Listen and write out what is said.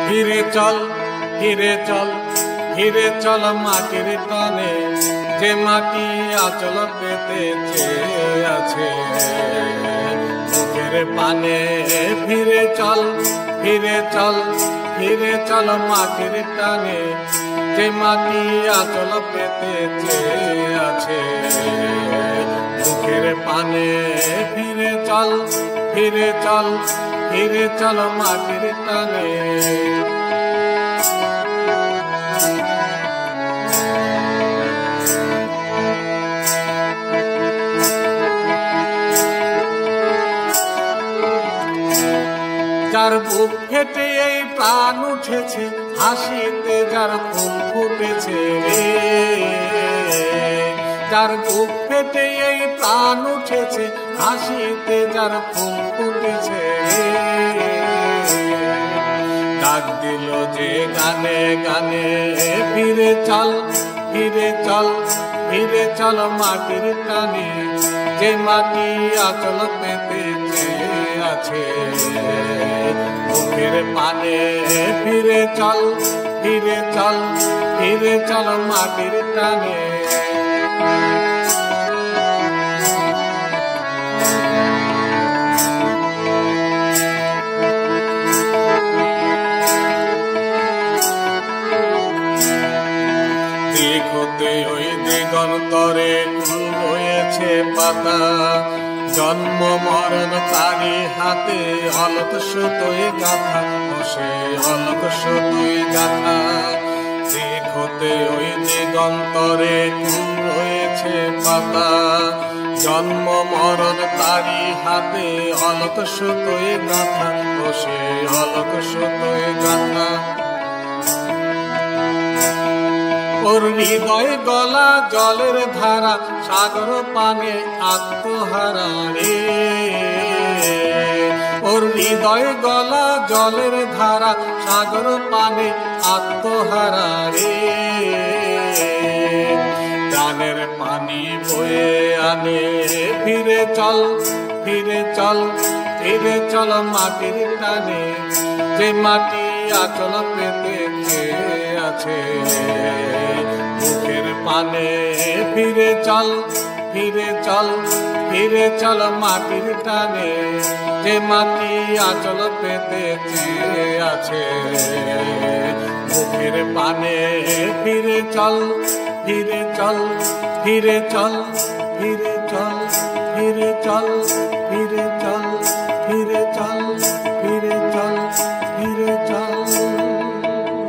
ফিরে চল ফিরে চল ফিরে চল মাটির টানে, যে মাটি আঁচল পেতে চেয়ে আছে মুখের পানে। ফিরে চল ফিরে চল ফিরে চল মাটির টানে, যে মাটি আঁচল পেতে চেয়ে আছে মুখের পানে। ফিরে চল ফিরে চল ফিরে চল মাটির টানে। যার বুক ফেটে এই প্রাণ উঠেছে, হাসিতে যার ফুল ফুটেছে রে। যার বুক ফেটে এই প্রাণ উঠেছে, হাসিতে যার ফুল ফুটেছে রে। ডাক দিল যে গানে গানে, ফিরে চল ফিরে চল ফিরে চল মাটির টানে, যে মাটি আঁচল পেতে চেয়ে আছে মুখের পানে। ফিরে চল ফিরে চল ফিরে চল মাটির টানে। দেখতে ওই দিগন্তরে ফুল রয়েছে পাতা, জন্ম মরণ তারি হাতে অলক সুতোয় গাথা, সে অলক সুতোয় গাথা। দেখতে ওই দিগন্তরে ফুল রয়েছে পাতা, জন্ম মরণ তারি হাতে অলক সুতোয় গাথা, সে অলক সুতোয় গাথা। ওর হৃদয় গলা জলের ধারা, সাগর পানে আত্মহারা রে। ওর হৃদয় গলা জলের ধারা, সাগর পানে আত্মহারা রে। প্রাণের পানি বয়ে আনে, ফিরে চল ফিরে চল ফিরে চল মাটির টানে, যে মাটি আঁচল পেতে চেয়ে আছে মুখের পানে। ফিরে চল ফিরে চল ফিরে চল মাটির টানে, যে মাটি আঁচল পেতে চেয়ে আছে মুখের পানে। ফিরে চল ফিরে চল ফিরে চল ফিরে চল ফিরে চল ফিরে চল ফিরে চল।